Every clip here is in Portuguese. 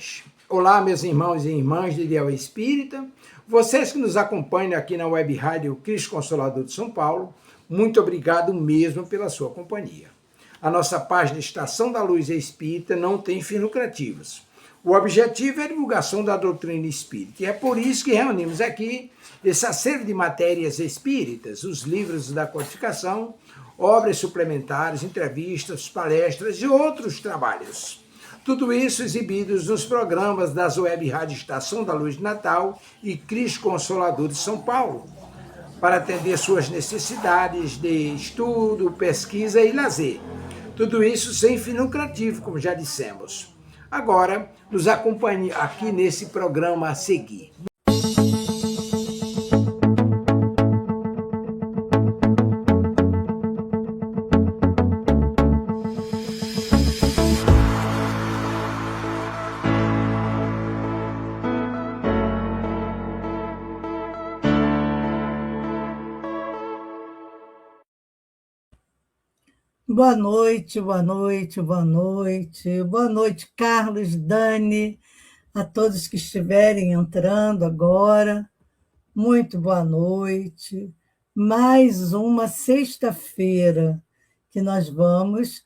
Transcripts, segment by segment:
paz. Olá, meus irmãos e irmãs de Ideal Espírita, vocês que nos acompanham aqui na Web Rádio Cristo Consolador de São Paulo, muito obrigado mesmo pela sua companhia. A nossa página Estação da Luz Espírita não tem fins lucrativos. O objetivo é a divulgação da doutrina espírita, e é por isso que reunimos aqui esse acervo de matérias espíritas, os livros da codificação, obras suplementares, entrevistas, palestras e outros trabalhos. Tudo isso exibidos nos programas das Web Rádio Estação da Luz de Natal e Cristo Consolador de São Paulo, para atender suas necessidades de estudo, pesquisa e lazer. Tudo isso sem fim lucrativo, como já dissemos. Agora, nos acompanhe aqui nesse programa a seguir. Boa noite, boa noite, boa noite. Boa noite, Carlos, Dani, a todos que estiverem entrando agora. Muito boa noite. Mais uma sexta-feira que nós vamos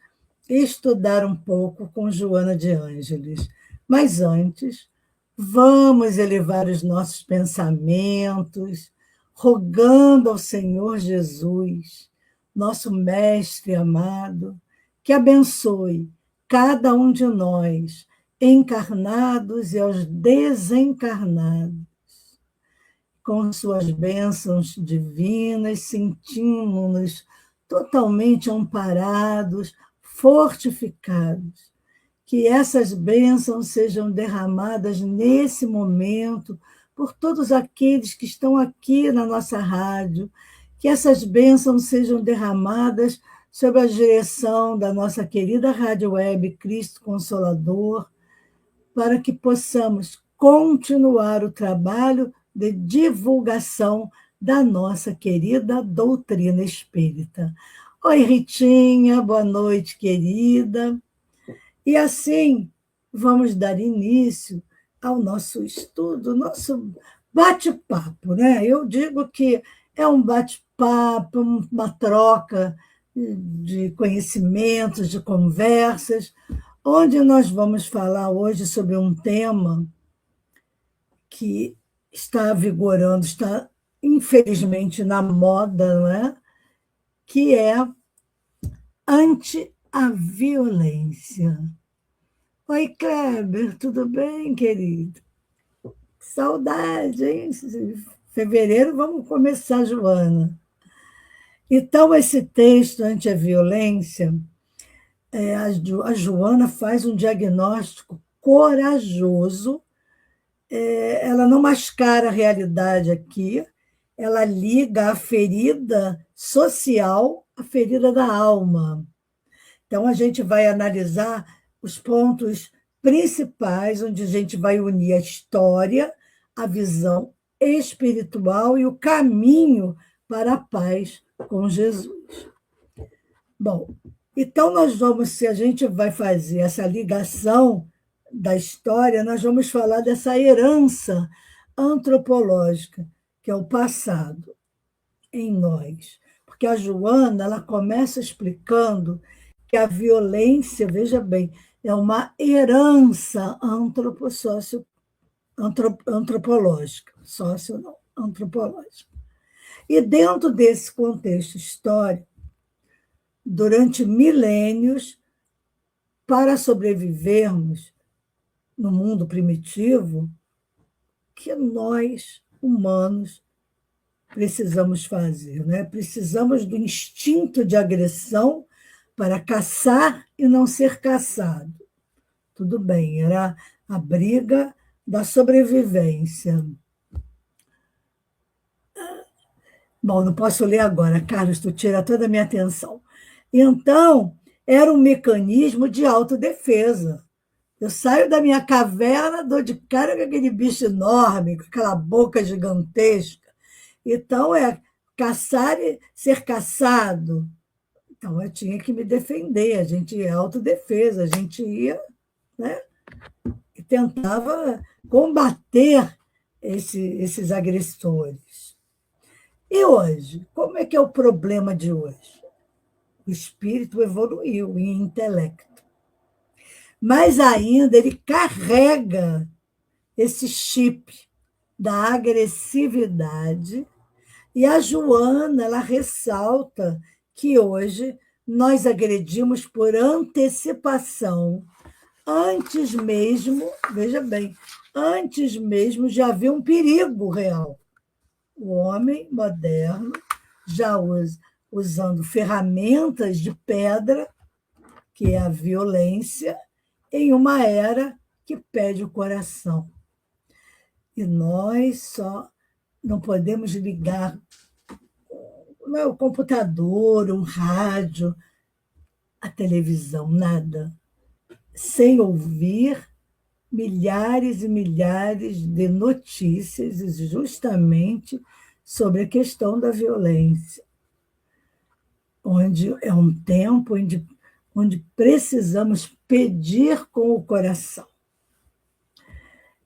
estudar um pouco com Joana de Ângeles. Mas antes, vamos elevar os nossos pensamentos, rogando ao Senhor Jesus, nosso mestre amado, que abençoe cada um de nós, encarnados e aos desencarnados. Com suas bênçãos divinas, sentimos-nos totalmente amparados, fortificados. Que essas bênçãos sejam derramadas nesse momento por todos aqueles que estão aqui na nossa rádio, que essas bênçãos sejam derramadas sob a direção da nossa querida Rádio Web Cristo Consolador, para que possamos continuar o trabalho de divulgação da nossa querida doutrina espírita. Oi, Ritinha, boa noite, querida. E assim, vamos dar início ao nosso estudo, nosso bate-papo, né? Eu digo que é um bate-papo, uma troca de conhecimentos, de conversas, onde nós vamos falar hoje sobre um tema que está vigorando, está infelizmente na moda, não é? Que é ante a violência. Oi, Kleber, tudo bem, querido? Saudade, hein? Fevereiro vamos começar, Joana. Então, esse texto, ante a violência, a Joana faz um diagnóstico corajoso, ela não mascara a realidade aqui, ela liga a ferida social à ferida da alma. Então, a gente vai analisar os pontos principais, onde a gente vai unir a história, a visão espiritual e o caminho para a paz com Jesus. Bom, então se a gente vai fazer essa ligação da história, nós vamos falar dessa herança antropológica, que é o passado em nós. Porque a Joana, ela começa explicando que a violência, veja bem, é uma herança antropológica, antropológica. E dentro desse contexto histórico, durante milênios, para sobrevivermos no mundo primitivo, que nós, humanos, precisamos fazer, né? Precisamos do instinto de agressão para caçar e não ser caçado. Tudo bem, era a briga da sobrevivência. Bom, não posso ler agora, Carlos, tu tira toda a minha atenção. Então, era um mecanismo de autodefesa. Eu saio da minha caverna, dou de cara com aquele bicho enorme, com aquela boca gigantesca. Então, é caçar e ser caçado. Então, eu tinha que me defender, a gente ia autodefesa, a gente ia, né? tentava combater esses agressores. E hoje? Como é que é o problema de hoje? O espírito evoluiu em intelecto. Mas ainda ele carrega esse chip da agressividade. E a Joana, ela ressalta que hoje nós agredimos por antecipação, antes mesmo, veja bem, antes mesmo de haver um perigo real. O homem moderno já usando ferramentas de pedra, que é a violência, em uma era que pede o coração. E nós só não podemos ligar o computador, um rádio, a televisão, nada, sem ouvir milhares e milhares de notícias justamente sobre a questão da violência, onde é um tempo onde precisamos pedir com o coração.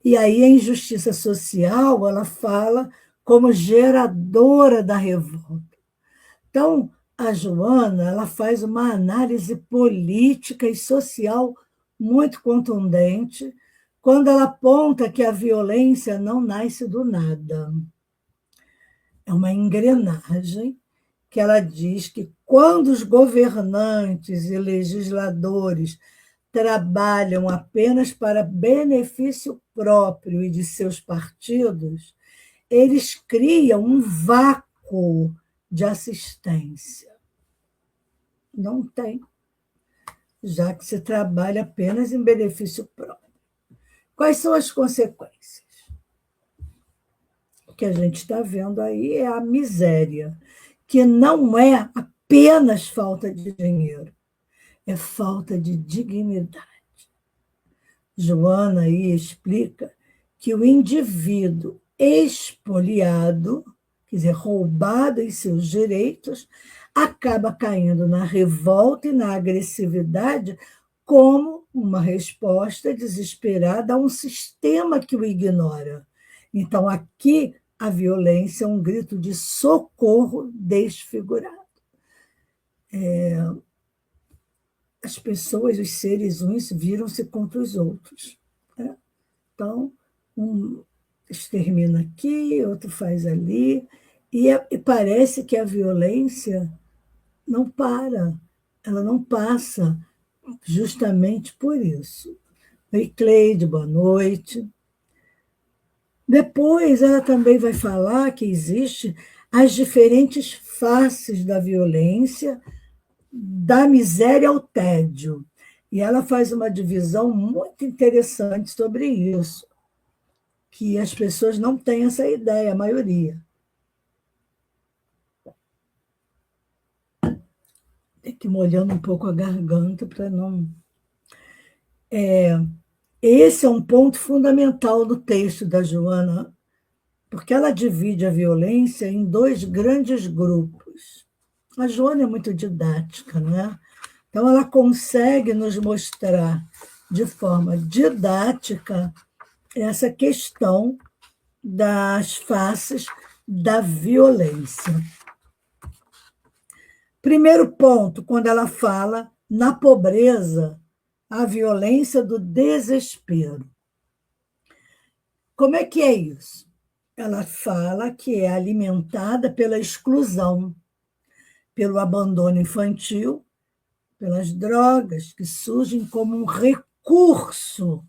E aí a injustiça social, ela fala como geradora da revolta. Então, a Joana, ela faz uma análise política e social muito contundente quando ela aponta que a violência não nasce do nada. É uma engrenagem que ela diz que quando os governantes e legisladores trabalham apenas para benefício próprio e de seus partidos, eles criam um vácuo de assistência. Não tem, já que se trabalha apenas em benefício próprio. Quais são as consequências? O que a gente está vendo aí é a miséria, que não é apenas falta de dinheiro, é falta de dignidade. Joana aí explica que o indivíduo expoliado, quer dizer, roubado em seus direitos, acaba caindo na revolta e na agressividade como uma resposta desesperada a um sistema que o ignora. Então, aqui, a violência é um grito de socorro desfigurado. As pessoas, os seres uns, viram-se contra os outros. Né? Então, um extermina aqui, outro faz ali, e parece que a violência não para, ela não passa, justamente por isso. Oi, Cleide, boa noite. Depois, ela também vai falar que existem as diferentes faces da violência, da miséria ao tédio. E ela faz uma divisão muito interessante sobre isso, que as pessoas não têm essa ideia, a maioria. Tem que ir molhando um pouco a garganta para não... Esse é um ponto fundamental do texto da Joana, porque ela divide a violência em dois grandes grupos. A Joana é muito didática, né? Então, ela consegue nos mostrar de forma didática essa questão das faces da violência. Primeiro ponto, quando ela fala na pobreza, a violência do desespero. Como é que é isso? Ela fala que é alimentada pela exclusão, pelo abandono infantil, pelas drogas, que surgem como um recurso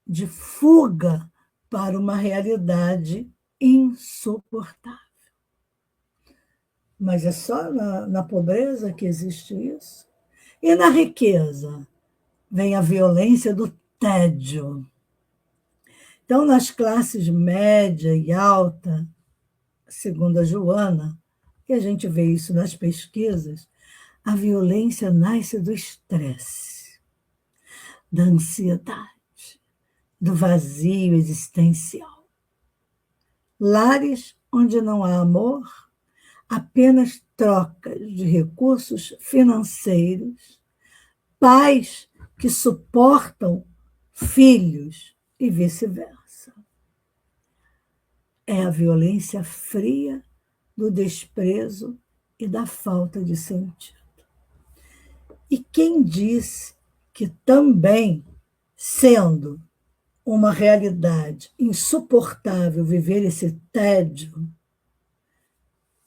de fuga para uma realidade insuportável. Mas é só na pobreza que existe isso? E na riqueza? Vem a violência do tédio. Então, nas classes média e alta, segundo a Joana, e a gente vê isso nas pesquisas, a violência nasce do estresse, da ansiedade, do vazio existencial. Lares onde não há amor, apenas trocas de recursos financeiros, pais que suportam filhos e vice-versa. É a violência fria do desprezo e da falta de sentido. E quem disse que também, sendo uma realidade insuportável viver esse tédio,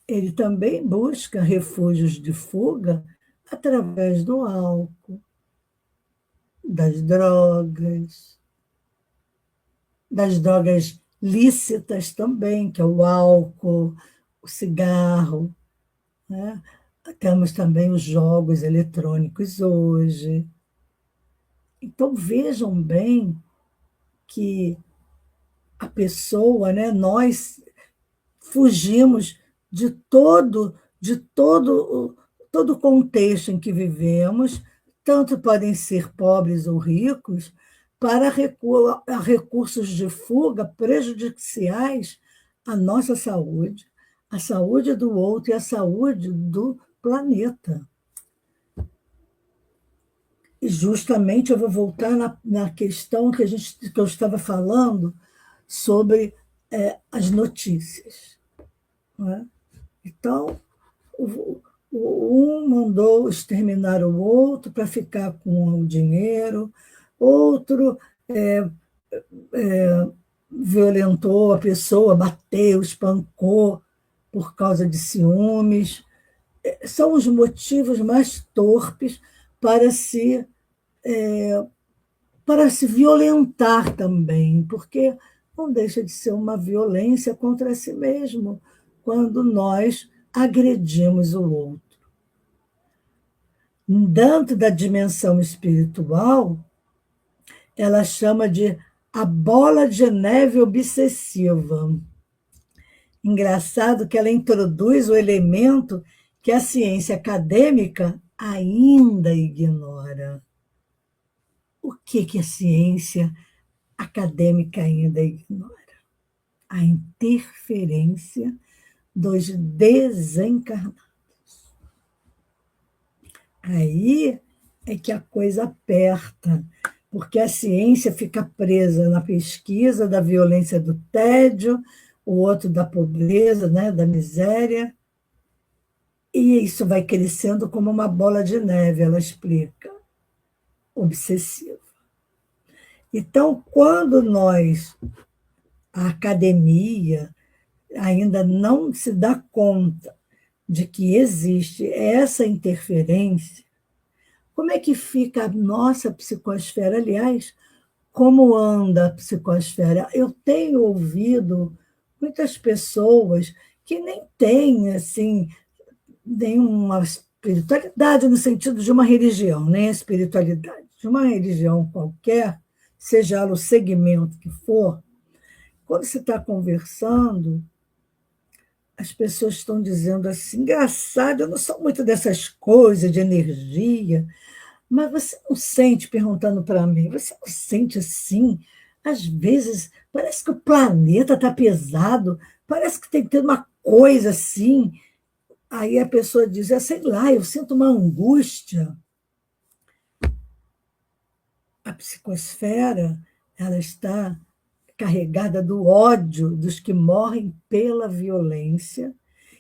ele também busca refúgios de fuga através do álcool, das drogas lícitas também, que é o álcool, o cigarro, né? Temos também os jogos eletrônicos hoje. Então, vejam bem que a pessoa, né, nós fugimos de todo o contexto em que vivemos, tanto podem ser pobres ou ricos, para recursos de fuga prejudiciais à nossa saúde, à saúde do outro e à saúde do planeta. E justamente eu vou voltar na questão que eu estava falando sobre as notícias. Não é? Então, um mandou exterminar o outro para ficar com o dinheiro, outro violentou a pessoa, bateu, espancou por causa de ciúmes. São os motivos mais torpes para se violentar também, porque não deixa de ser uma violência contra si mesmo quando nós agredimos o outro. Dentro da dimensão espiritual, ela chama de a bola de neve obsessiva. Engraçado que ela introduz o elemento que a ciência acadêmica ainda ignora. O que a ciência acadêmica ainda ignora? A interferência dos desencarnados. Aí é que a coisa aperta, porque a ciência fica presa na pesquisa da violência do tédio, o outro da pobreza, né, da miséria, e isso vai crescendo como uma bola de neve, ela explica, obsessiva. Então, quando a academia, ainda não se dá conta de que existe essa interferência, como é que fica a nossa psicosfera? Aliás, como anda a psicosfera? Eu tenho ouvido muitas pessoas que nem têm assim, nenhuma espiritualidade no sentido de uma religião, nem a espiritualidade, de uma religião qualquer, seja ela o segmento que for, quando se está conversando, as pessoas estão dizendo assim, engraçado, eu não sou muito dessas coisas de energia, mas você não sente, perguntando para mim, você não sente assim? Às vezes, parece que o planeta está pesado, parece que tem que ter uma coisa assim. Aí a pessoa diz, sei lá, eu sinto uma angústia. A psicosfera, ela está carregada do ódio dos que morrem pela violência,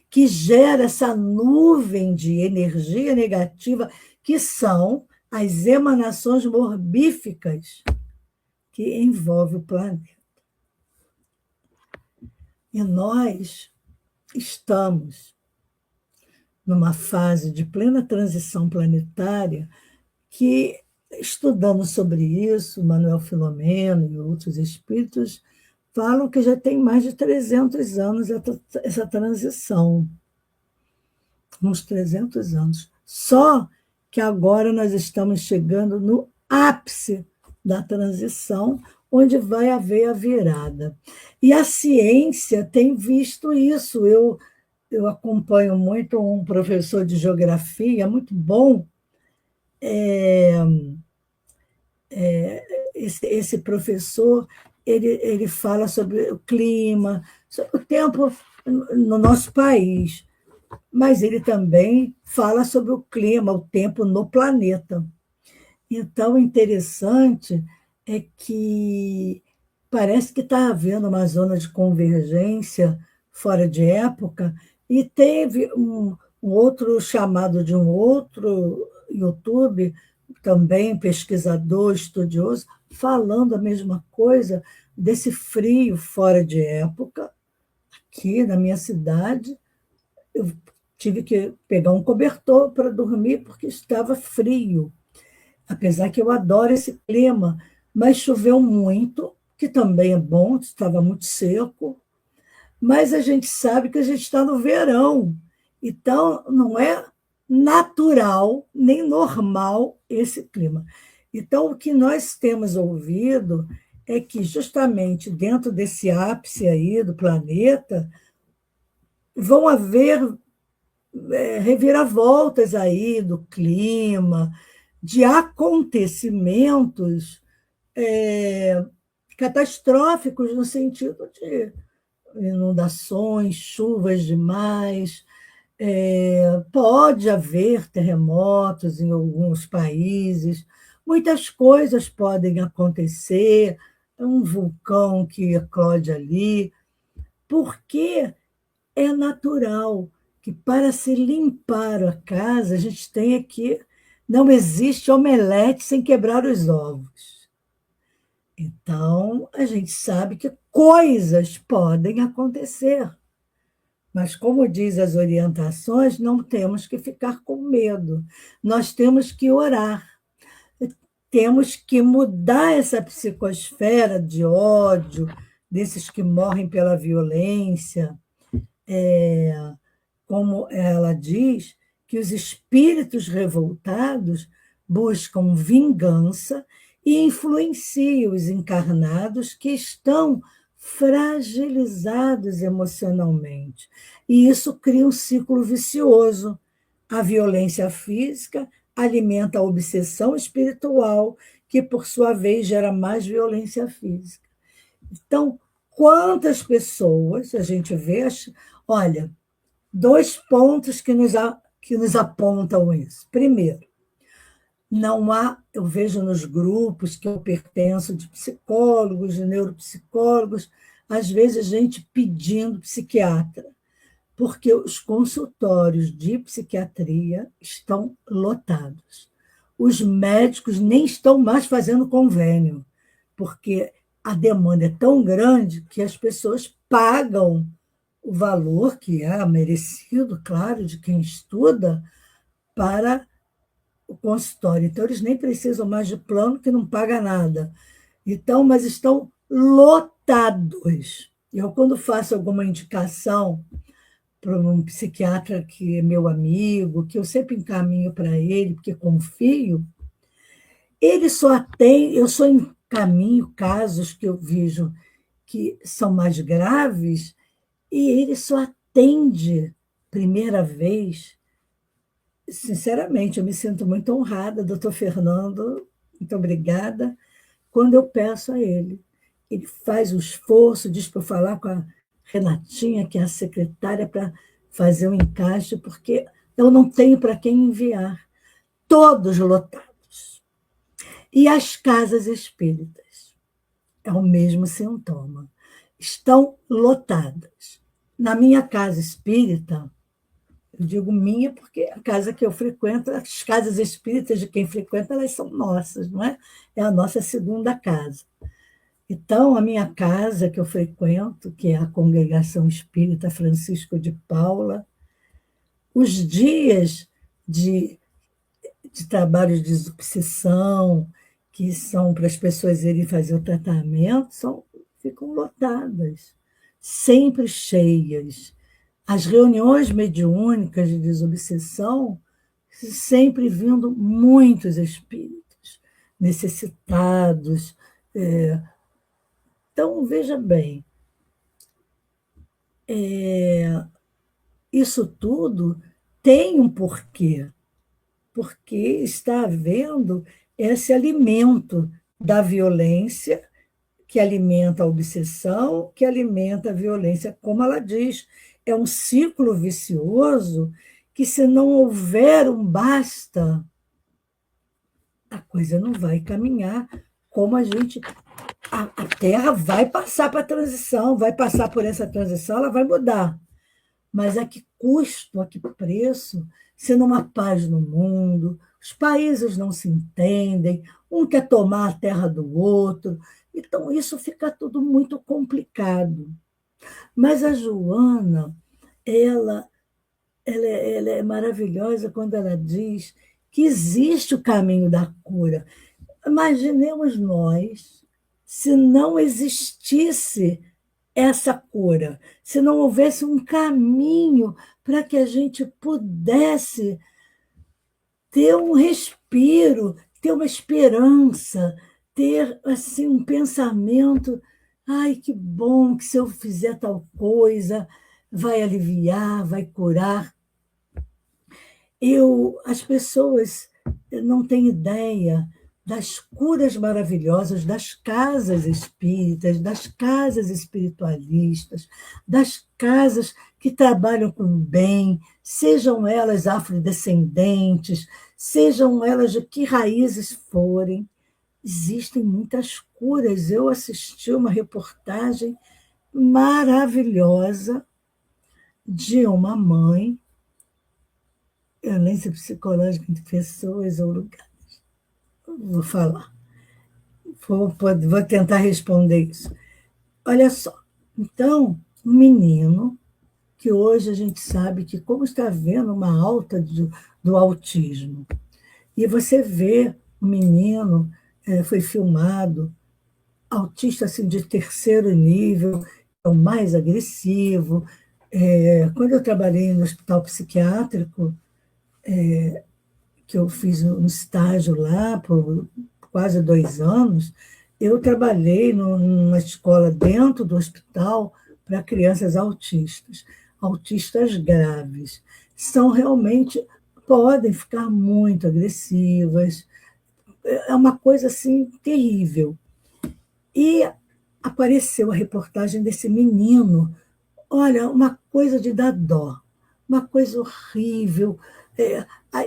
que gera essa nuvem de energia negativa, que são as emanações morbíficas que envolvem o planeta. E nós estamos numa fase de plena transição planetária que, estudando sobre isso, Manuel Filomeno e outros espíritos falam que já tem mais de 300 anos essa transição. Uns 300 anos. Só que agora nós estamos chegando no ápice da transição, onde vai haver a virada. E a ciência tem visto isso. Eu acompanho muito um professor de geografia, muito bom. Esse professor ele fala sobre o clima, sobre o tempo no nosso país, mas ele também fala sobre o clima, o tempo no planeta. Então, interessante é que parece que está havendo uma zona de convergência fora de época, e teve um outro chamado de um outro YouTube, também pesquisador, estudioso, falando a mesma coisa desse frio fora de época. Aqui na minha cidade, eu tive que pegar um cobertor para dormir porque estava frio, apesar que eu adoro esse clima, mas choveu muito, que também é bom, estava muito seco, mas a gente sabe que a gente está no verão, então não é natural nem normal esse clima. Então, o que nós temos ouvido é que, justamente dentro desse ápice aí do planeta, vão haver reviravoltas aí do clima, de acontecimentos catastróficos no sentido de inundações, chuvas demais, pode haver terremotos em alguns países, muitas coisas podem acontecer, um vulcão que eclode ali, porque é natural que para se limpar a casa a gente tenha que. Não existe omelete sem quebrar os ovos. Então, a gente sabe que coisas podem acontecer. Mas, como diz as orientações, não temos que ficar com medo. Nós temos que orar. Temos que mudar essa psicosfera de ódio, desses que morrem pela violência. Como ela diz, que os espíritos revoltados buscam vingança e influenciam os encarnados que estão fragilizados emocionalmente. E isso cria um ciclo vicioso. A violência física alimenta a obsessão espiritual, que, por sua vez, gera mais violência física. Então, quantas pessoas a gente vê... Olha, 2 pontos que nos apontam isso. Primeiro, não há, eu vejo nos grupos que eu pertenço, de psicólogos, de neuropsicólogos, às vezes gente pedindo psiquiatra, porque os consultórios de psiquiatria estão lotados. Os médicos nem estão mais fazendo convênio, porque a demanda é tão grande que as pessoas pagam o valor que é merecido, claro, de quem estuda, para o consultório. Então, eles nem precisam mais de plano, que não paga nada. Então, mas estão lotados. Eu, quando faço alguma indicação para um psiquiatra que é meu amigo, que eu sempre encaminho para ele, porque confio, ele só atende, eu só encaminho casos que eu vejo que são mais graves, e ele só atende primeira vez. Sinceramente, eu me sinto muito honrada, doutor Fernando, muito obrigada, quando eu peço a ele. Ele faz o esforço, diz para eu falar com a Renatinha, que é a secretária, para fazer o encaixe, porque eu não tenho para quem enviar. Todos lotados. E as casas espíritas, é o mesmo sintoma. Estão lotadas. Na minha casa espírita, eu digo minha porque a casa que eu frequento, as casas espíritas de quem frequenta, elas são nossas, não é? É a nossa segunda casa. Então, a minha casa que eu frequento, que é a Congregação Espírita Francisco de Paula, os dias de trabalho de desobsessão, que são para as pessoas irem fazer o tratamento, ficam lotadas, sempre cheias. As reuniões mediúnicas de desobsessão, sempre vindo muitos espíritos necessitados. Então, veja bem, isso tudo tem um porquê, porque está havendo esse alimento da violência, que alimenta a obsessão, que alimenta a violência. Como ela diz, é um ciclo vicioso que, se não houver um basta, a coisa não vai caminhar como a Terra vai passar para a transição, vai passar por essa transição, ela vai mudar. Mas a que custo, a que preço, se não há paz no mundo, os países não se entendem, um quer tomar a terra do outro, então isso fica tudo muito complicado. Mas a Joana, ela, ela é maravilhosa quando ela diz que existe o caminho da cura. Imaginemos nós se não existisse essa cura, se não houvesse um caminho para que a gente pudesse ter um respiro, ter uma esperança, ter assim um pensamento, ai, que bom que se eu fizer tal coisa, vai aliviar, vai curar. As pessoas não têm ideia das curas maravilhosas das casas espíritas, das casas espiritualistas, das casas que trabalham com o bem, sejam elas afrodescendentes, sejam elas de que raízes forem. Existem muitas curas. Eu assisti uma reportagem maravilhosa de uma mãe, violência psicológica de pessoas ou lugares. Vou falar. Vou tentar responder isso. Olha só. Então, um menino que hoje a gente sabe que, como está havendo uma alta do autismo, e você vê o menino, foi filmado, autista assim, de terceiro nível, é o mais agressivo. Quando eu trabalhei no hospital psiquiátrico, que eu fiz um estágio lá por quase 2 anos, eu trabalhei numa escola dentro do hospital para crianças autistas graves. São realmente, podem ficar muito agressivas, é uma coisa assim terrível. E apareceu a reportagem desse menino, olha, uma coisa de dar dó, uma coisa horrível.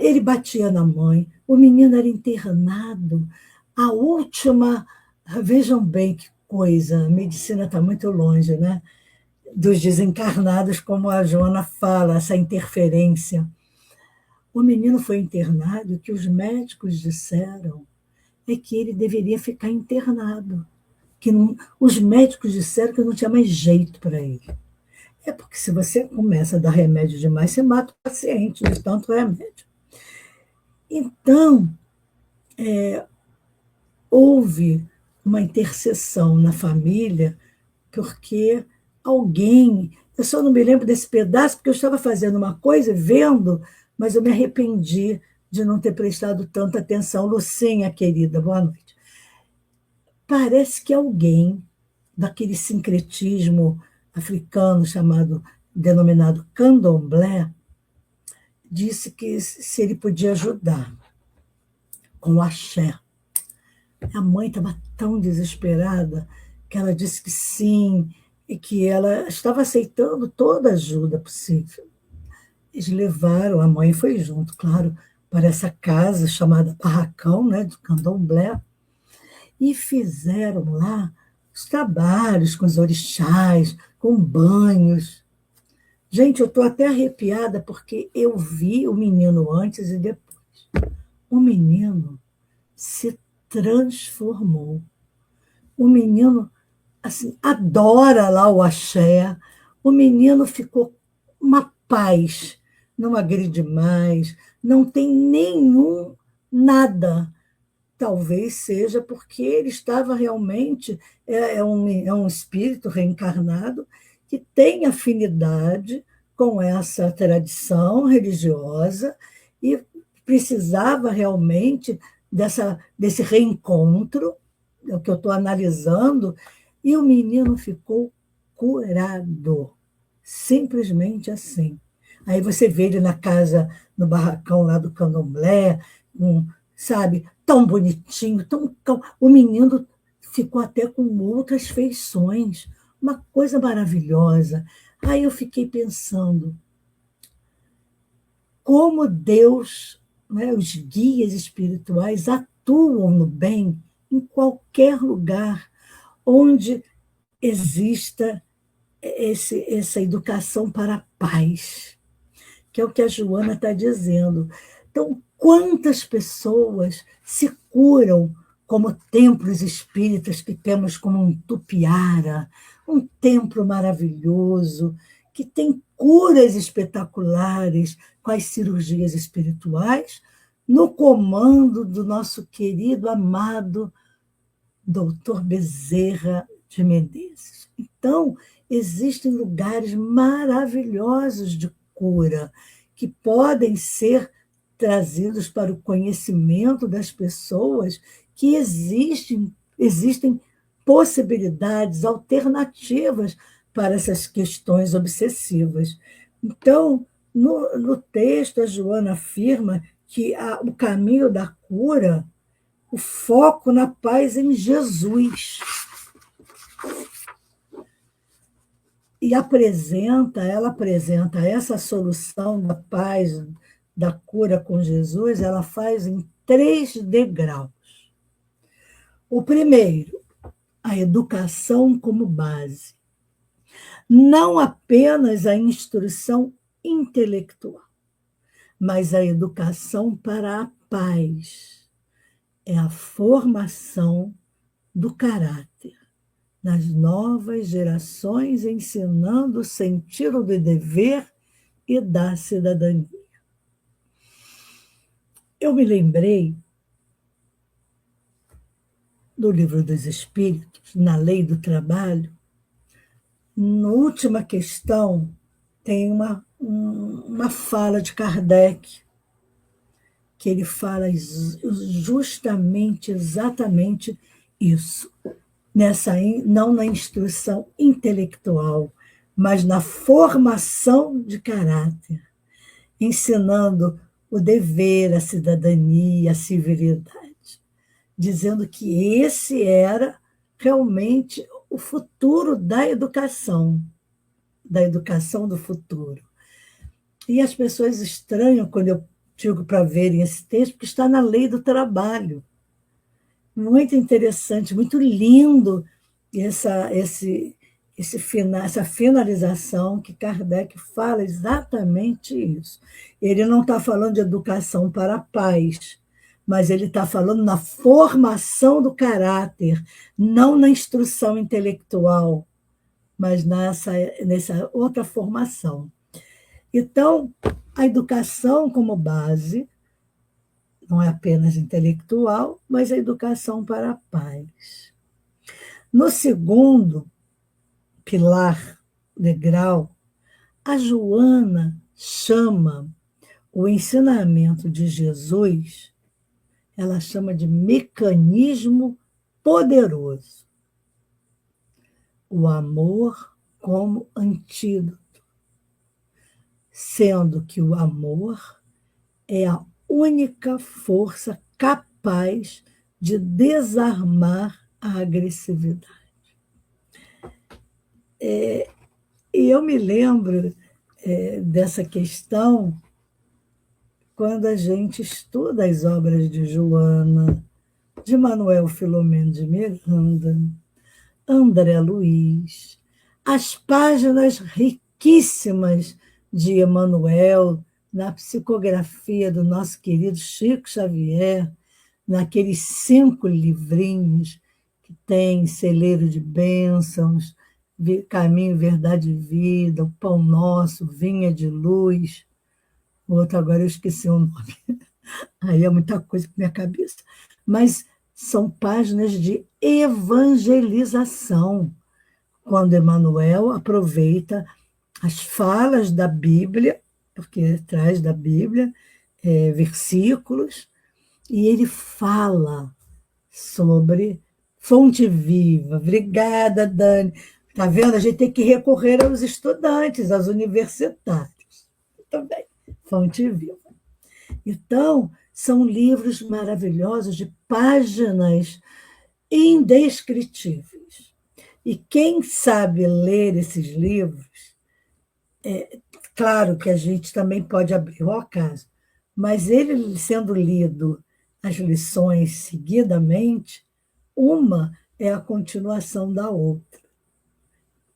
Ele batia na mãe, o menino era internado. A última, vejam bem que coisa, a medicina está muito longe, né? Dos desencarnados, como a Joana fala, essa interferência. O menino foi internado e o que os médicos disseram é que ele deveria ficar internado. Que não, os médicos disseram que não tinha mais jeito para ele. É porque se você começa a dar remédio demais, você mata o paciente de tanto remédio. Então, houve uma intercessão na família, porque alguém, eu só não me lembro desse pedaço, porque eu estava fazendo uma coisa, vendo, mas eu me arrependi de não ter prestado tanta atenção. Lucinha, querida, boa noite. Parece que alguém daquele sincretismo africano denominado candomblé, disse que se ele podia ajudar com o axé. A mãe estava tão desesperada que ela disse que sim, e que ela estava aceitando toda a ajuda possível. Eles levaram, a mãe foi junto, claro, para essa casa chamada Barracão, né, do candomblé, e fizeram lá os trabalhos com os orixás, com banhos. Gente, eu estou até arrepiada porque eu vi o menino antes e depois. O menino se transformou. O menino assim, adora lá o axé. O menino ficou uma paz, não agride mais, não tem nenhum nada. Talvez seja porque ele estava realmente, é um espírito reencarnado que tem afinidade com essa tradição religiosa e precisava realmente desse reencontro, é o que eu estou analisando, e o menino ficou curado, simplesmente assim. Aí você vê ele na casa, no barracão lá do candomblé, sabe, tão bonitinho, tão calmo. O menino ficou até com outras feições, uma coisa maravilhosa. Aí eu fiquei pensando, como Deus, né, os guias espirituais atuam no bem em qualquer lugar onde exista essa educação para a paz, que é o que a Joana está dizendo. Então, quantas pessoas se curam como templos espíritas que temos como um Tupiara, um templo maravilhoso, que tem curas espetaculares com as cirurgias espirituais, no comando do nosso querido, amado Dr. Bezerra de Menezes. Então, existem lugares maravilhosos de cura que podem ser trazidos para o conhecimento das pessoas, que existem possibilidades alternativas para essas questões obsessivas. Então, no texto, a Joana afirma que o caminho da cura, o foco na paz em Jesus. E ela apresenta essa solução da paz, da cura com Jesus, ela faz em 3 degraus. O primeiro, a educação como base. Não apenas a instrução intelectual, mas a educação para a paz. É a formação do caráter nas novas gerações, ensinando o sentido do dever e da cidadania. Eu me lembrei do Livro dos Espíritos, na Lei do Trabalho. Na última questão, tem uma fala de Kardec, que ele fala justamente, exatamente isso. Não na instrução intelectual, mas na formação de caráter, ensinando o dever, a cidadania, a civilidade, dizendo que esse era realmente o futuro da educação do futuro. E as pessoas estranham quando eu digo para verem esse texto, porque está na Lei do Trabalho. Muito interessante, muito lindo essa finalização que Kardec fala exatamente isso. Ele não está falando de educação para a paz, mas ele está falando na formação do caráter, não na instrução intelectual, mas nessa outra formação. Então, a educação como base não é apenas intelectual, mas a educação para a paz. No segundo pilar, degrau, a Joana chama o ensinamento de Jesus, ela chama de mecanismo poderoso. O amor como antídoto, sendo que o amor é a única força capaz de desarmar a agressividade. E eu me lembro dessa questão quando a gente estuda as obras de Joana, de Manuel Filomeno de Miranda, André Luiz, as páginas riquíssimas de Emmanuel, na psicografia do nosso querido Chico Xavier, naqueles 5 livrinhos que tem Celeiro de Bênçãos, Caminho, Verdade e Vida, O Pão Nosso, Vinha de Luz, o outro agora eu esqueci o nome, aí é muita coisa para minha cabeça, mas são páginas de evangelização, quando Emmanuel aproveita as falas da Bíblia, porque traz da Bíblia versículos, e ele fala sobre fonte viva. Obrigada, Dani. Está vendo? A gente tem que recorrer aos estudantes, aos universitários. Também, fonte viva. Então, são livros maravilhosos de páginas indescritíveis. E quem sabe ler esses livros, claro que a gente também pode abrir o acaso, mas ele sendo lido as lições seguidamente, uma é a continuação da outra.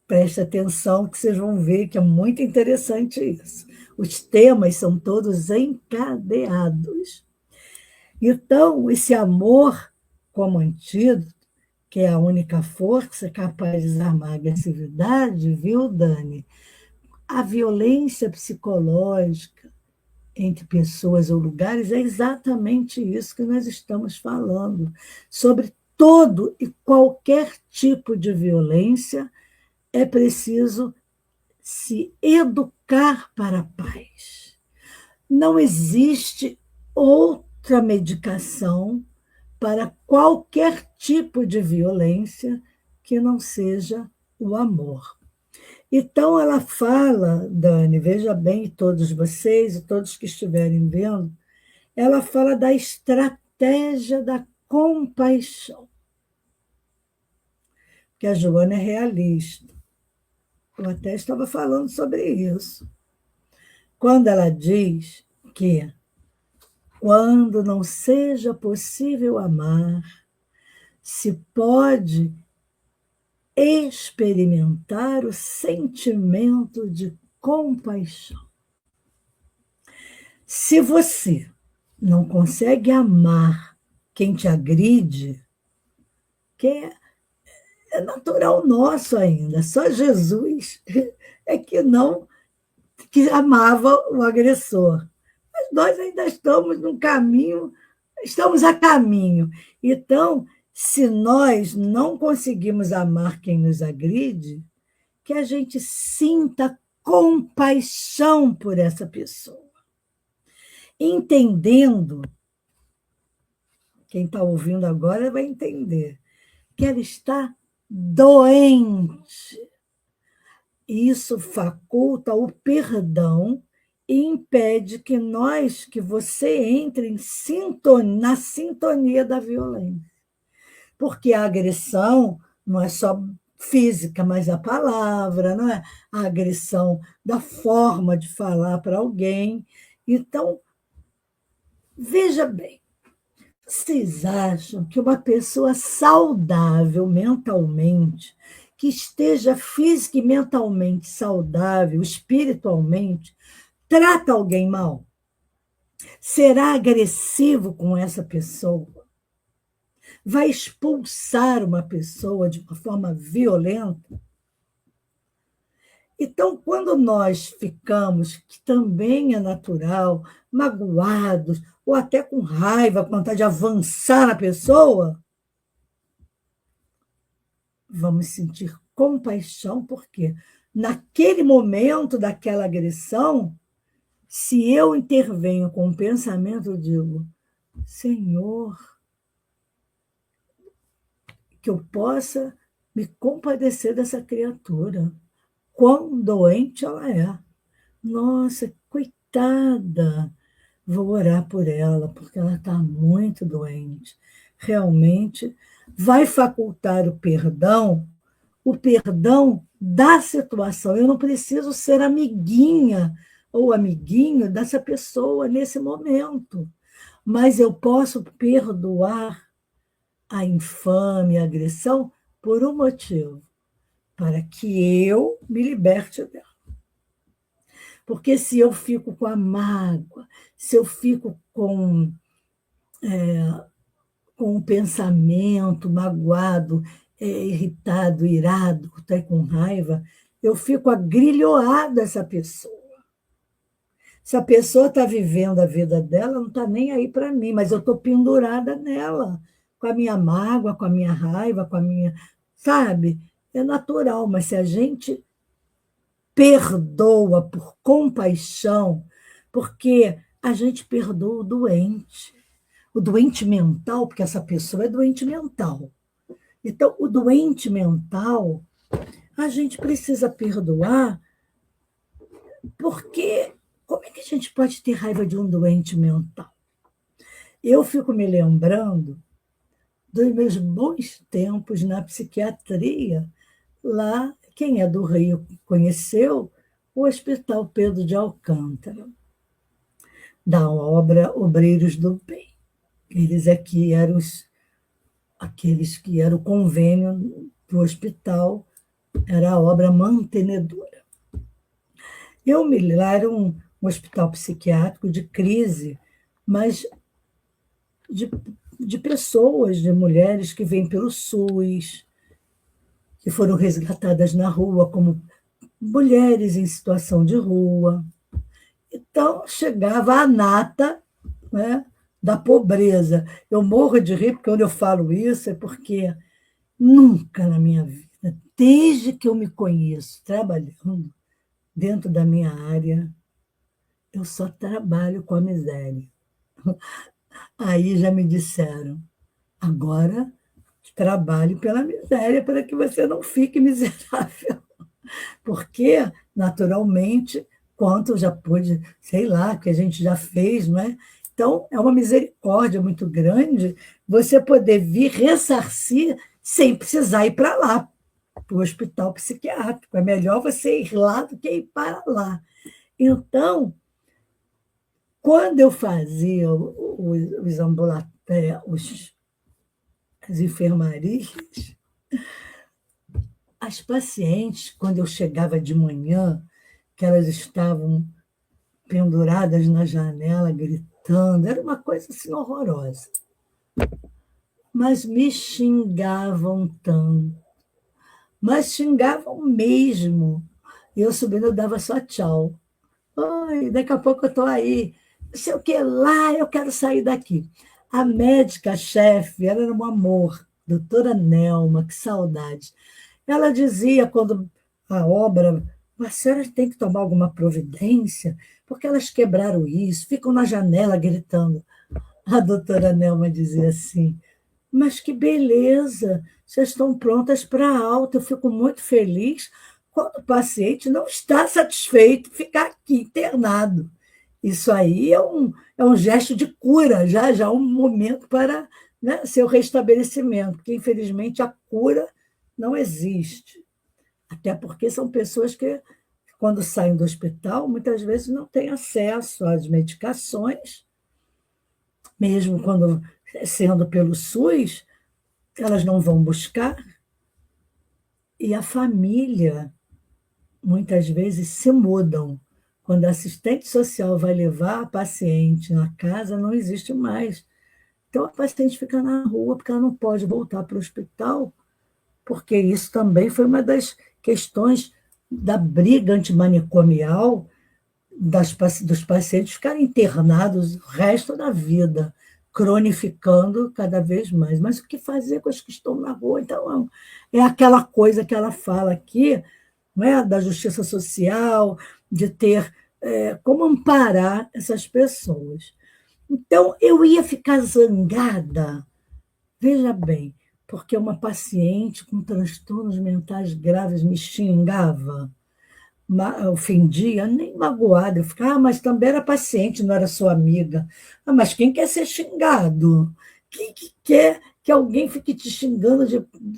Preste atenção que vocês vão ver que é muito interessante isso. Os temas são todos encadeados. Então, esse amor como antídoto, que é a única força capaz de desarmar a agressividade, viu, Dani? A violência psicológica entre pessoas ou lugares é exatamente isso que nós estamos falando. Sobre todo e qualquer tipo de violência, é preciso se educar para a paz. Não existe outra medicação para qualquer tipo de violência que não seja o amor. Então, ela fala, Dani, veja bem, todos vocês e todos que estiverem vendo, ela fala da estratégia da compaixão. Porque a Joana é realista. Eu até estava falando sobre isso. Quando ela diz que quando não seja possível amar, se pode experimentar o sentimento de compaixão. Se você não consegue amar quem te agride, que é natural nosso ainda, só Jesus é que não que amava o agressor. Mas nós ainda estamos no caminho, estamos a caminho. Então, se nós não conseguimos amar quem nos agride, que a gente sinta compaixão por essa pessoa. Entendendo, quem está ouvindo agora vai entender, que ela está doente. Isso faculta o perdão e impede que você entre na sintonia da violência. Porque a agressão não é só física, mas a palavra, não é? A agressão da forma de falar para alguém. Então, veja bem, vocês acham que uma pessoa saudável mentalmente, que esteja física e mentalmente saudável, espiritualmente, trata alguém mal? Será agressivo com essa pessoa? Vai expulsar uma pessoa de uma forma violenta? Então, quando nós ficamos, que também é natural, magoados, ou até com raiva, com vontade de avançar na pessoa, vamos sentir compaixão, porque naquele momento daquela agressão, se eu intervenho com o pensamento, eu digo, Senhor, que eu possa me compadecer dessa criatura. Quão doente ela é. Nossa, coitada. Vou orar por ela, porque ela está muito doente. Realmente, vai facultar o perdão da situação. Eu não preciso ser amiguinha ou amiguinho dessa pessoa nesse momento, mas eu posso perdoar a infame, a agressão, por um motivo, para que eu me liberte dela. Porque se eu fico com a mágoa, se eu fico com o pensamento magoado, irritado, irado, até com raiva, eu fico agrilhoada essa pessoa. Se a pessoa está vivendo a vida dela, não está nem aí para mim, mas eu estou pendurada nela, com a minha mágoa, com a minha raiva, com a minha. Sabe? É natural, mas se a gente perdoa por compaixão, porque a gente perdoa o doente mental, porque essa pessoa é doente mental. Então, o doente mental, a gente precisa perdoar, porque como é que a gente pode ter raiva de um doente mental? Eu fico me lembrando dos meus bons tempos na psiquiatria. Lá, quem é do Rio conheceu o Hospital Pedro de Alcântara, da obra Obreiros do Bem. Eles aqui eram aqueles que era o convênio do hospital, era a obra mantenedora. Lá era um hospital psiquiátrico de crise, mas de, de pessoas, de mulheres que vêm pelo SUS, que foram resgatadas na rua como mulheres em situação de rua. Então, chegava a nata, né, da pobreza. Eu morro de rir, porque quando eu falo isso é porque nunca na minha vida, desde que eu me conheço trabalhando dentro da minha área, eu só trabalho com a miséria. Aí já me disseram, agora trabalhe pela miséria para que você não fique miserável. Porque, naturalmente, quanto já pôde, sei lá, que a gente já fez, não é? Então, é uma misericórdia muito grande você poder vir ressarcir sem precisar ir para lá, para o hospital psiquiátrico. É melhor você ir lá do que ir para lá. Então, quando eu fazia os ambulatórios, as enfermarias, as pacientes, quando eu chegava de manhã, que elas estavam penduradas na janela, gritando, era uma coisa assim horrorosa. Mas me xingavam tanto, mas xingavam mesmo. E eu subindo, eu dava só tchau. Oi, daqui a pouco eu estou aí. Não sei o que lá, eu quero sair daqui. A médica-chefe, ela era um amor, doutora Nelma, que saudade. Ela dizia, quando a obra, a senhora tem que tomar alguma providência, porque elas quebraram isso, ficam na janela gritando. A doutora Nelma dizia assim, mas que beleza, vocês estão prontas para a alta, eu fico muito feliz quando o paciente não está satisfeito ficar aqui internado. Isso aí é um gesto de cura, já um momento para, né, seu restabelecimento, porque, infelizmente, a cura não existe. Até porque são pessoas que, quando saem do hospital, muitas vezes não têm acesso às medicações, mesmo quando sendo pelo SUS, elas não vão buscar, e a família, muitas vezes, se mudam. Quando a assistente social vai levar a paciente na casa, não existe mais. Então, a paciente fica na rua porque ela não pode voltar para o hospital, porque isso também foi uma das questões da briga antimanicomial dos pacientes ficarem internados o resto da vida, cronificando cada vez mais. Mas o que fazer com os que estão na rua? Então, é aquela coisa que ela fala aqui, não é? Da justiça social, de ter como amparar essas pessoas. Então, eu ia ficar zangada, veja bem, porque uma paciente com transtornos mentais graves me xingava, ofendia, nem magoada. Eu ficava, mas também era paciente, não era sua amiga. Mas quem quer ser xingado? Quem que quer que alguém fique te xingando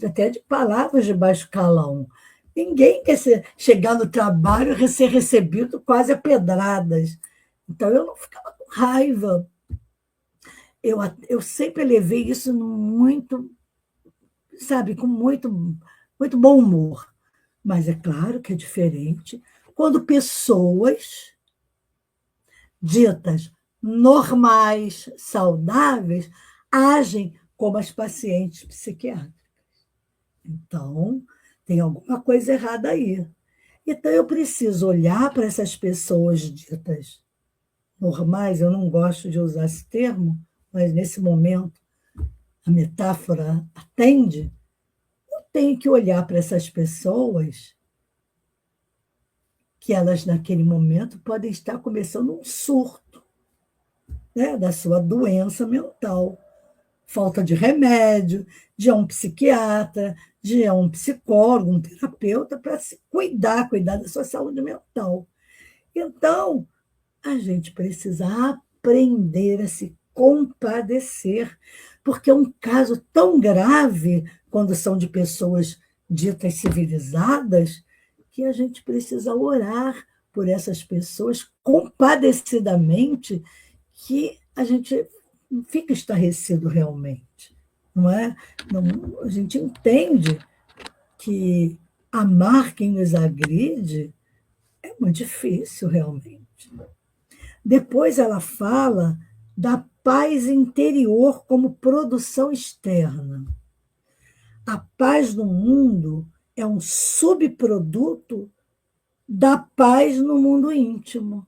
até de palavras de baixo calão? Ninguém quer chegar no trabalho e ser recebido quase a pedradas. Então, eu não ficava com raiva. Eu sempre levei isso muito, sabe, com muito bom humor. Mas é claro que é diferente quando pessoas ditas normais, saudáveis, agem como as pacientes psiquiátricas. Então, tem alguma coisa errada aí. Então, eu preciso olhar para essas pessoas ditas normais, eu não gosto de usar esse termo, mas nesse momento a metáfora atende. Eu tenho que olhar para essas pessoas que elas, naquele momento, podem estar começando um surto, né, da sua doença mental. Falta de remédio, de um psiquiatra, de um psicólogo, um terapeuta, para se cuidar da sua saúde mental. Então, a gente precisa aprender a se compadecer, porque é um caso tão grave, quando são de pessoas ditas civilizadas, que a gente precisa orar por essas pessoas compadecidamente, que a gente fica estarrecido realmente. não é? A gente entende que amar quem nos agride é muito difícil, realmente. Depois ela fala da paz interior como produção externa. A paz no mundo é um subproduto da paz no mundo íntimo.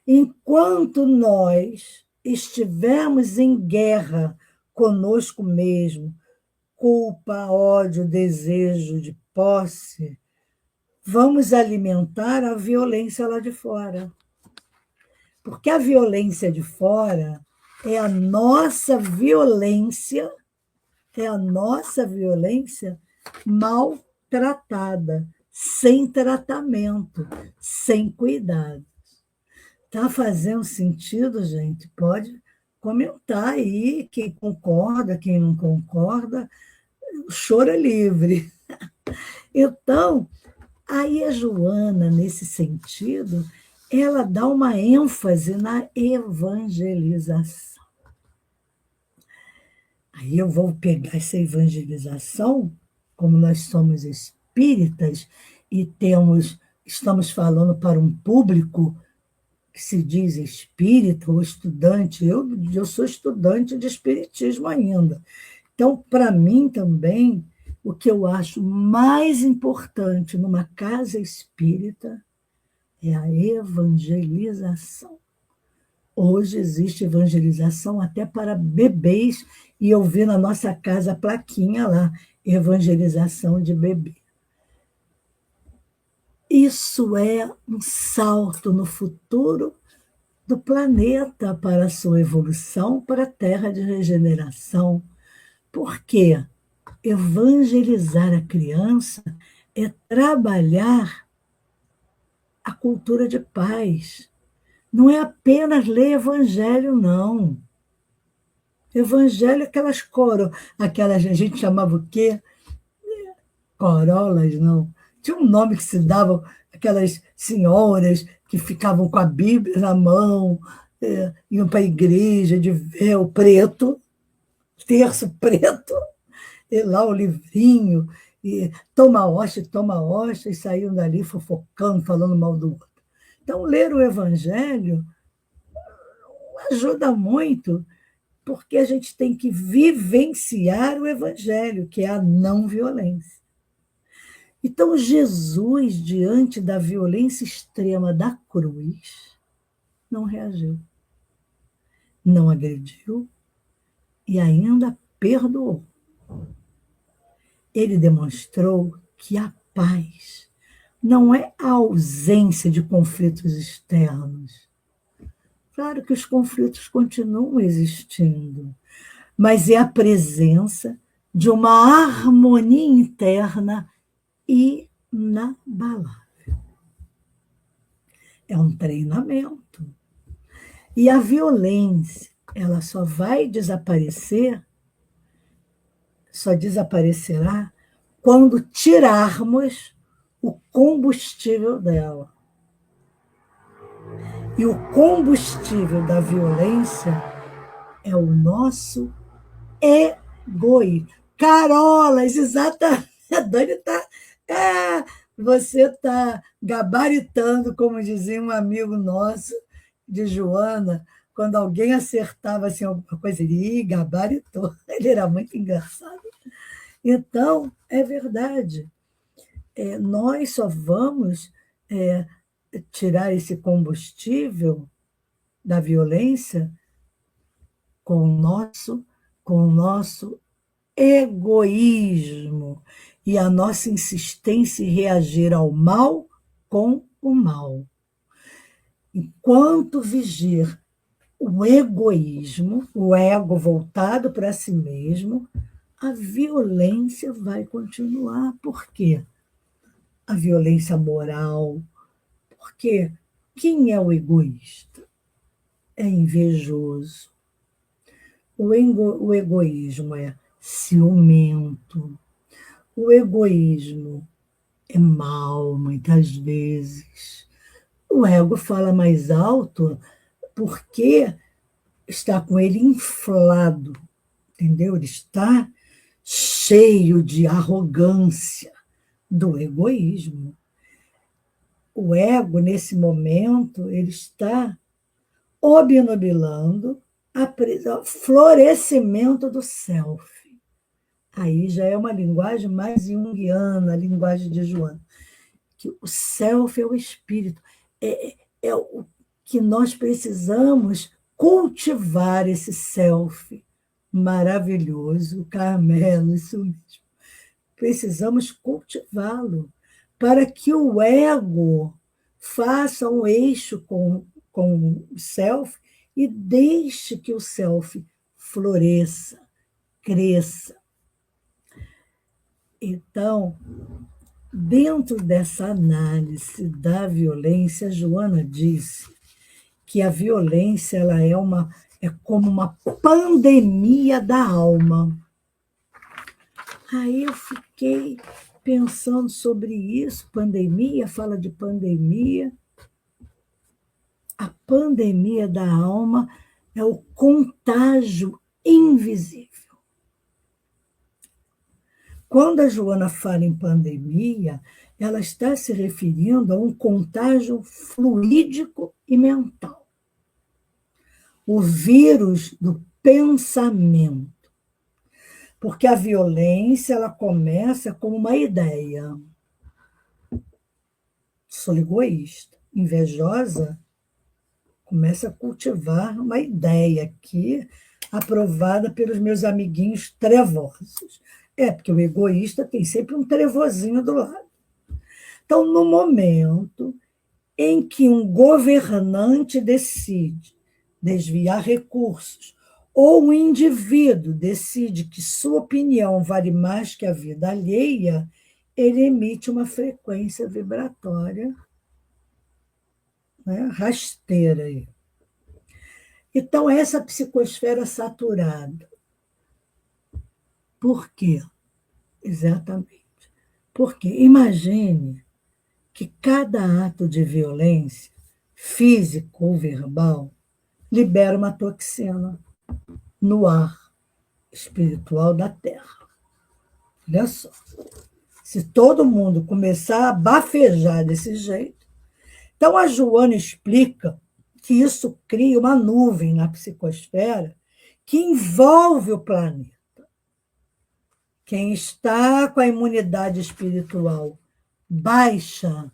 Enquanto nós estivermos em guerra conosco mesmo, culpa, ódio, desejo de posse, vamos alimentar a violência lá de fora. Porque a violência de fora é a nossa violência, maltratada, sem tratamento, sem cuidado. Está fazendo sentido, gente? Pode comentar aí quem concorda, quem não concorda. O choro é livre. Então, aí a Joana, nesse sentido, ela dá uma ênfase na evangelização. Aí eu vou pegar essa evangelização, como nós somos espíritas e estamos falando para um público que se diz espírita ou estudante. Eu sou estudante de espiritismo ainda. Então, para mim também, o que eu acho mais importante numa casa espírita é a evangelização. Hoje existe evangelização até para bebês, e eu vi na nossa casa a plaquinha lá, evangelização de bebê. Isso é um salto no futuro do planeta para a sua evolução para a Terra de regeneração. Por quê? Evangelizar a criança é trabalhar a cultura de paz. Não é apenas ler evangelho, não. Evangelho é aquelas a gente chamava o quê? Corolas, não. Tinha um nome que se dava aquelas senhoras que ficavam com a Bíblia na mão, iam para a igreja de véu preto, terço preto, e lá o livrinho, e toma hóstia, e saíam dali fofocando, falando mal do outro. Então, ler o Evangelho ajuda muito, porque a gente tem que vivenciar o Evangelho, que é a não violência. Então, Jesus, diante da violência extrema da cruz, não reagiu, não agrediu e ainda perdoou. Ele demonstrou que a paz não é a ausência de conflitos externos. Claro que os conflitos continuam existindo, mas é a presença de uma harmonia interna inabalável. É um treinamento. E a violência, ela só desaparecerá quando tirarmos o combustível dela. E o combustível da violência é o nosso egoísmo. Carolas, exatamente. A Dani está... você está gabaritando, como dizia um amigo nosso, de Joana, quando alguém acertava assim, alguma coisa, ele gabaritou. Ele era muito engraçado. Então, é verdade. Nós só vamos tirar esse combustível da violência com o nosso egoísmo e a nossa insistência em reagir ao mal com o mal. Enquanto vigir o egoísmo, o ego voltado para si mesmo, a violência vai continuar. Por quê? A violência moral. Porque quem é o egoísta? É invejoso. O egoísmo é ciumento. O egoísmo é mau, muitas vezes. O ego fala mais alto porque está com ele inflado. entendeu? Ele está cheio de arrogância, do egoísmo. O ego, nesse momento, ele está obnubilando o florescimento do self. Aí já é uma linguagem mais junguiana, a linguagem de Joana, que o self é o espírito, é o que nós precisamos cultivar esse self maravilhoso, Carmelo, isso mesmo. Precisamos cultivá-lo para que o ego faça um eixo com o self e deixe que o self floresça, cresça. Então, dentro dessa análise da violência, Joana disse que a violência é como uma pandemia da alma. Aí eu fiquei pensando sobre isso, pandemia, fala de pandemia. A pandemia da alma é o contágio invisível. Quando a Joana fala em pandemia, ela está se referindo a um contágio fluídico e mental. O vírus do pensamento. Porque a violência ela começa como uma ideia. Sou egoísta, invejosa, começa a cultivar uma ideia aqui, aprovada pelos meus amiguinhos trevosos. Porque o egoísta tem sempre um trevozinho do lado. Então, no momento em que um governante decide desviar recursos, ou um indivíduo decide que sua opinião vale mais que a vida alheia, ele emite uma frequência vibratória, né, rasteira. Então, essa psicosfera saturada. Por quê? Exatamente. Porque imagine que cada ato de violência, físico ou verbal, libera uma toxina no ar espiritual da Terra. Olha só. Se todo mundo começar a bafejar desse jeito, então a Joana explica que isso cria uma nuvem na psicosfera que envolve o planeta. Quem está com a imunidade espiritual baixa,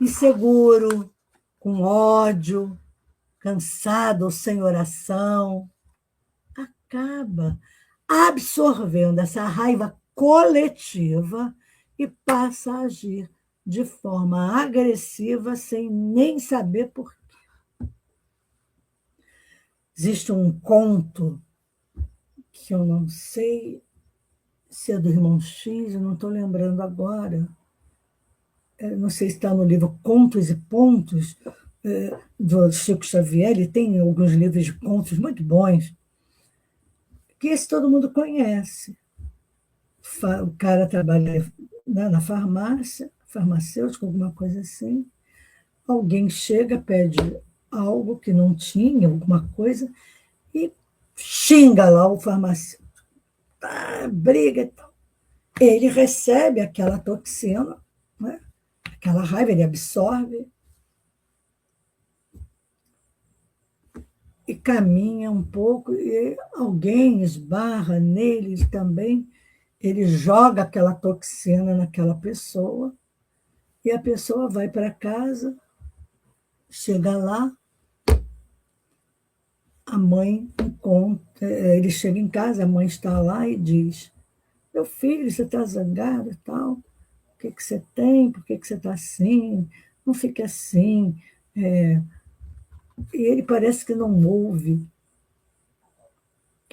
inseguro, com ódio, cansado ou sem oração, acaba absorvendo essa raiva coletiva e passa a agir de forma agressiva sem nem saber por quê. Existe um conto que eu não sei se é do Irmão X, eu não estou lembrando agora. Não sei se está no livro Contos e Pontos, do Chico Xavier. Ele tem alguns livros de contos muito bons, que esse todo mundo conhece. O cara trabalha, né, na farmácia, farmacêutico, alguma coisa assim. Alguém chega, pede algo que não tinha, alguma coisa, e xinga lá o farmacêutico. Briga e tal. Ele recebe aquela toxina, né? Aquela raiva, ele absorve e caminha um pouco, e alguém esbarra nele também, ele joga aquela toxina naquela pessoa, e a pessoa vai para casa, chega lá, a mãe encontra, ele chega em casa, a mãe está lá e diz: meu filho, você está zangado e tal? O que você tem? Por que você está assim? Não fique assim. E ele parece que não ouve.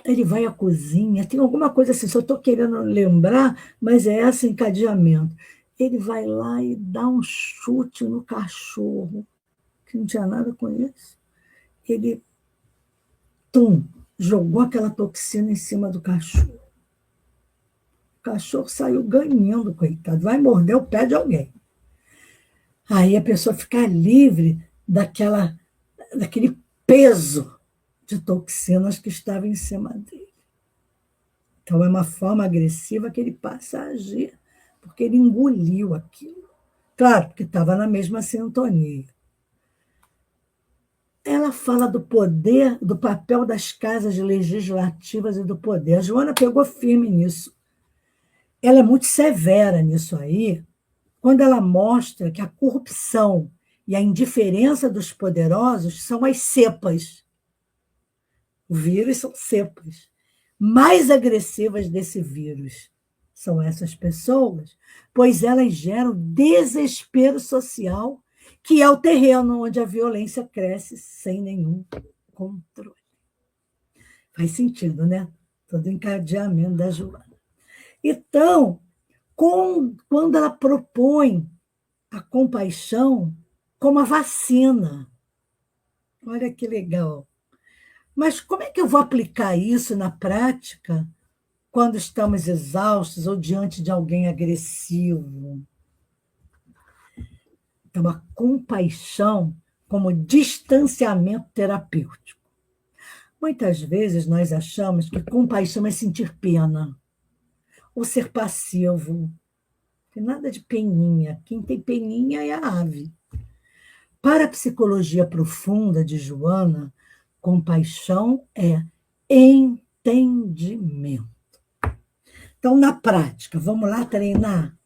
Ele vai à cozinha, tem alguma coisa assim, só estou querendo lembrar, mas é esse encadeamento. Ele vai lá e dá um chute no cachorro, que não tinha nada com isso. Ele, jogou aquela toxina em cima do cachorro. O cachorro saiu ganhando, coitado, vai morder o pé de alguém. Aí a pessoa fica livre daquele peso de toxinas que estava em cima dele. Então, é uma forma agressiva que ele passa a agir, porque ele engoliu aquilo. Claro, porque estava na mesma sintonia. Ela fala do poder, do papel das casas legislativas e do poder. A Joana pegou firme nisso. Ela é muito severa nisso aí, quando ela mostra que a corrupção e a indiferença dos poderosos são as cepas. O vírus são cepas. Mais agressivas desse vírus são essas pessoas, pois elas geram desespero social, que é o terreno onde a violência cresce sem nenhum controle. Faz sentido, né? Todo o encadeamento da Joana. Então, quando ela propõe a compaixão como a vacina, olha que legal. Mas como é que eu vou aplicar isso na prática quando estamos exaustos ou diante de alguém agressivo? Então, a compaixão como distanciamento terapêutico. Muitas vezes nós achamos que compaixão é sentir pena ou ser passivo. Não tem nada de peninha. Quem tem peninha é a ave. Para a psicologia profunda de Joana, compaixão é entendimento. Então, na prática, vamos lá treinar?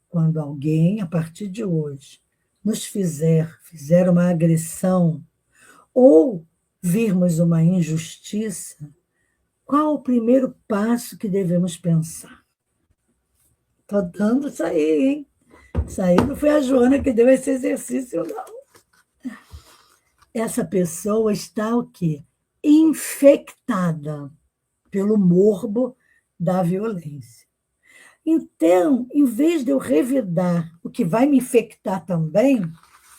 Quando alguém, a partir de hoje, nos fizer uma agressão ou virmos uma injustiça, qual o primeiro passo que devemos pensar? Estou dando isso aí, hein? Isso aí não foi a Joana que deu esse exercício, não. Essa pessoa está o quê? Infectada pelo morbo da violência. Então, em vez de eu revidar o que vai me infectar também,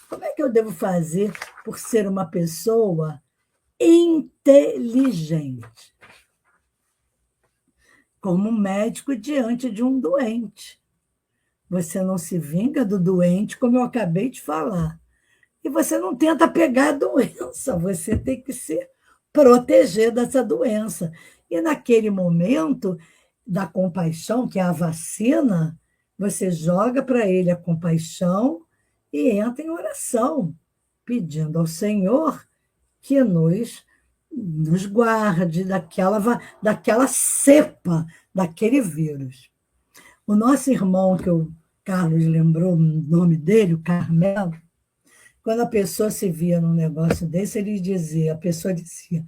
como é que eu devo fazer por ser uma pessoa inteligente? Como um médico diante de um doente. Você não se vinga do doente, como eu acabei de falar. E você não tenta pegar a doença, você tem que se proteger dessa doença. E naquele momento da compaixão, que é a vacina, você joga para ele a compaixão e entra em oração, pedindo ao Senhor que nos guarde daquela cepa, daquele vírus. O nosso irmão, que o Carlos lembrou o nome dele, o Carmelo, quando a pessoa se via num negócio desse, a pessoa dizia,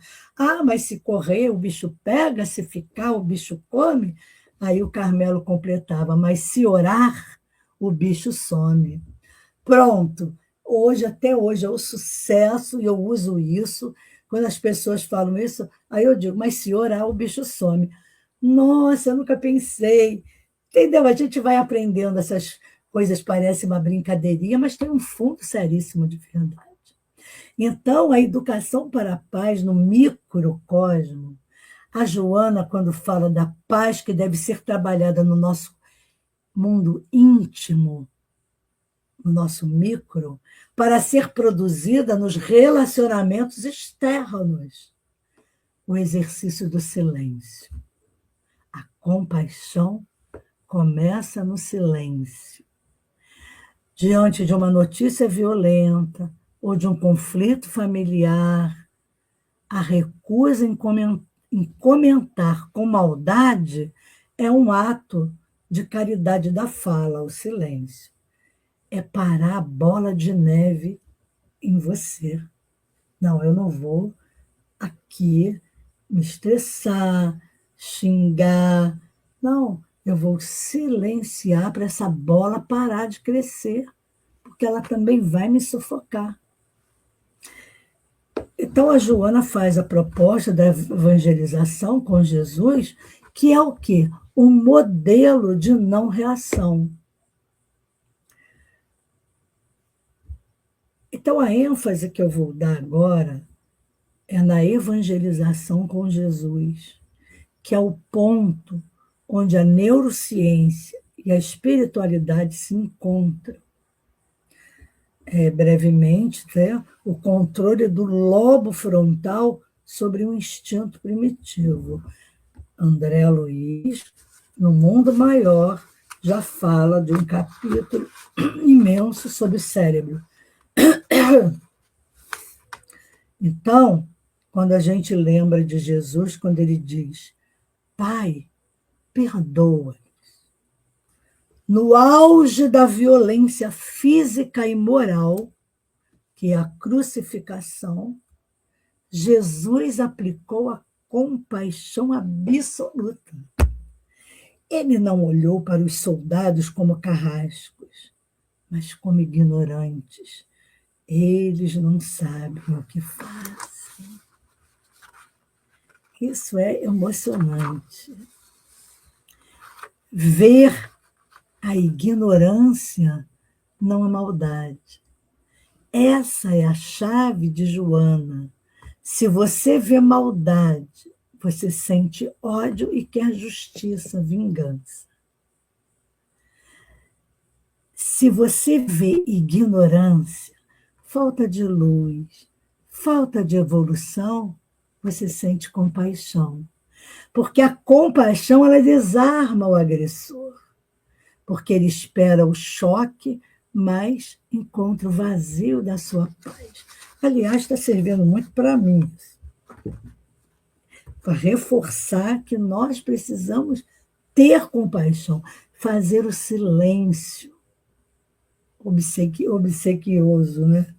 mas se correr o bicho pega, se ficar o bicho come. Aí o Carmelo completava, mas se orar, o bicho some. Pronto. Até hoje, é o sucesso, e eu uso isso. Quando as pessoas falam isso, aí eu digo, mas se orar, o bicho some. Nossa, eu nunca pensei. Entendeu? A gente vai aprendendo essas coisas, parecem uma brincadeirinha, mas tem um fundo seríssimo de verdade. Então, a educação para a paz no microcosmo, a Joana, quando fala da paz que deve ser trabalhada no nosso mundo íntimo, no nosso micro, para ser produzida nos relacionamentos externos, o exercício do silêncio. A compaixão começa no silêncio. Diante de uma notícia violenta ou de um conflito familiar, a recusa em comentar com maldade é um ato de caridade da fala, o silêncio. É parar a bola de neve em você. Não, eu não vou aqui me estressar, xingar. Não, eu vou silenciar para essa bola parar de crescer, porque ela também vai me sufocar. Então, a Joana faz a proposta da evangelização com Jesus, que é o quê? Um modelo de não reação. Então, a ênfase que eu vou dar agora é na evangelização com Jesus, que é o ponto onde a neurociência e a espiritualidade se encontram. Brevemente, né? O controle do lobo frontal sobre um instinto primitivo. André Luiz, no Mundo Maior, já fala de um capítulo imenso sobre o cérebro. Então, quando a gente lembra de Jesus, quando ele diz, Pai, perdoa. No auge da violência física e moral, que é a crucificação, Jesus aplicou a compaixão absoluta. Ele não olhou para os soldados como carrascos, mas como ignorantes. Eles não sabem o que fazem. Isso é emocionante. Ver a ignorância não é maldade. Essa é a chave de Joana. Se você vê maldade, você sente ódio e quer justiça, vingança. Se você vê ignorância, falta de luz, falta de evolução, você sente compaixão. Porque a compaixão, ela desarma o agressor. Porque ele espera o choque, mas encontra o vazio da sua paz. Aliás, está servindo muito para mim, para reforçar que nós precisamos ter compaixão, fazer o silêncio obsequioso, né?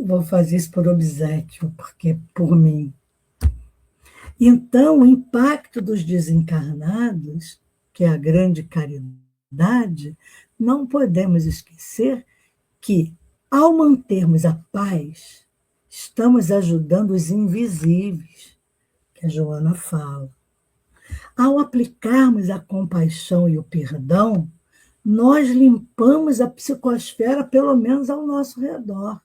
Vou fazer isso por obséquio, porque por mim. Então, o impacto dos desencarnados, que é a grande caridade, não podemos esquecer que, ao mantermos a paz, estamos ajudando os invisíveis, que a Joana fala. Ao aplicarmos a compaixão e o perdão, nós limpamos a psicosfera, pelo menos ao nosso redor.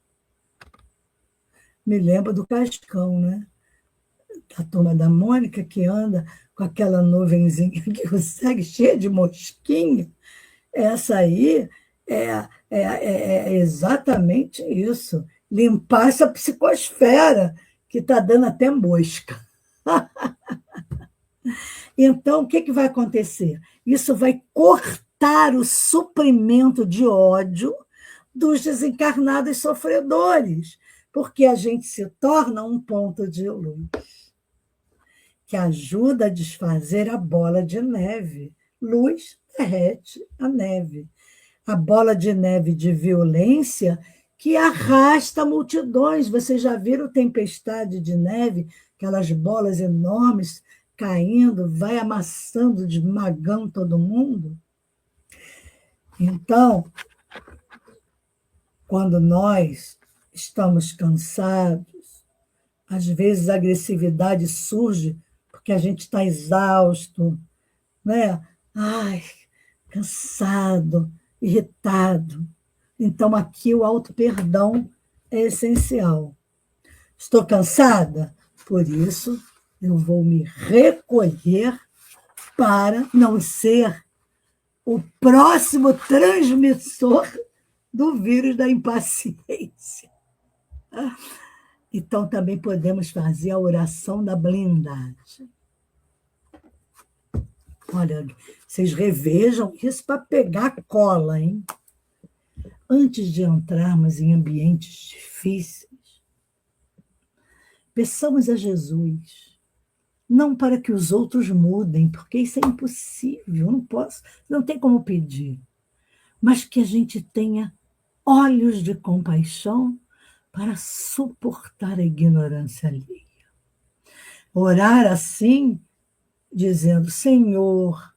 Me lembra do Cascão, né? Da Turma da Mônica, que anda com aquela nuvenzinha que consegue, cheia de mosquinha. Essa aí é exatamente isso. Limpar essa psicosfera, que está dando até mosca. Então, o que vai acontecer? Isso vai cortar o suprimento de ódio dos desencarnados sofredores, porque a gente se torna um ponto de luz, que ajuda a desfazer a bola de neve. Luz derrete a neve. A bola de neve de violência que arrasta multidões. Vocês já viram tempestade de neve? Aquelas bolas enormes caindo, vai amassando, esmagando todo mundo. Então, quando nós estamos cansados, às vezes a agressividade surge porque a gente está exausto, né? Ai, cansado, irritado. Então, aqui o auto-perdão é essencial. Estou cansada? Por isso, eu vou me recolher para não ser o próximo transmissor do vírus da impaciência. Então, também podemos fazer a oração da blindagem. Olha, vocês revejam isso para pegar cola, hein? Antes de entrarmos em ambientes difíceis, peçamos a Jesus, não para que os outros mudem, porque isso é impossível, não tem como pedir, mas que a gente tenha olhos de compaixão para suportar a ignorância alheia. Orar assim, dizendo, Senhor,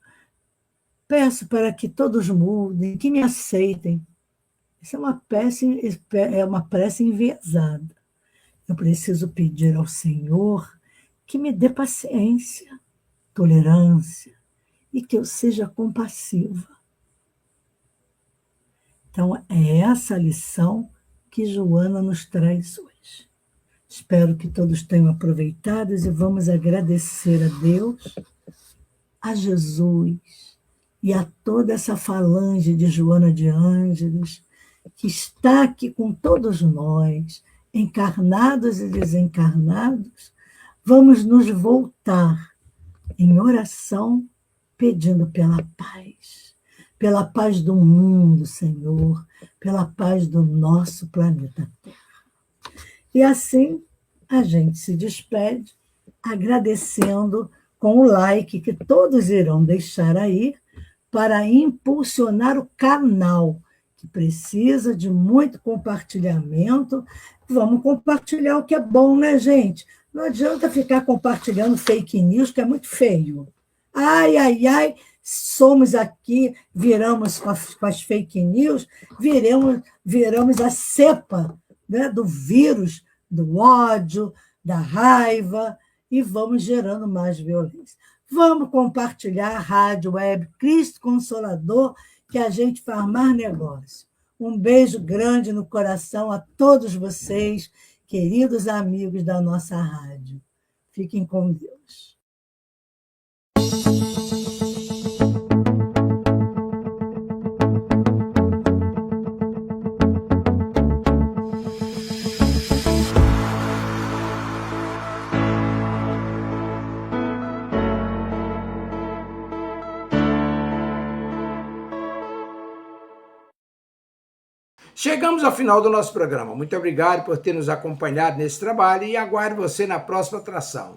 peço para que todos mudem, que me aceitem. Isso é uma prece enviesada. Eu preciso pedir ao Senhor que me dê paciência, tolerância e que eu seja compassiva. Então, é essa a lição que Joana nos traz hoje. Espero que todos tenham aproveitado e vamos agradecer a Deus, a Jesus e a toda essa falange de Joana de Ângeles, que está aqui com todos nós, encarnados e desencarnados. Vamos nos voltar em oração, pedindo pela paz do mundo, Senhor, pela paz do nosso planeta Terra. E assim a gente se despede, agradecendo com o like que todos irão deixar aí para impulsionar o canal, que precisa de muito compartilhamento. Vamos compartilhar o que é bom, né, gente? Não adianta ficar compartilhando fake news, que é muito feio. Ai, ai, ai, somos aqui, viramos com as fake news, viramos a cepa, né, do vírus, do ódio, da raiva, e vamos gerando mais violência. Vamos compartilhar a rádio web Cristo Consolador, que a gente faz mais negócio. Um beijo grande no coração a todos vocês, queridos amigos da nossa rádio. Fiquem com Deus. Chegamos ao final do nosso programa. Muito obrigado por ter nos acompanhado nesse trabalho e aguardo você na próxima atração.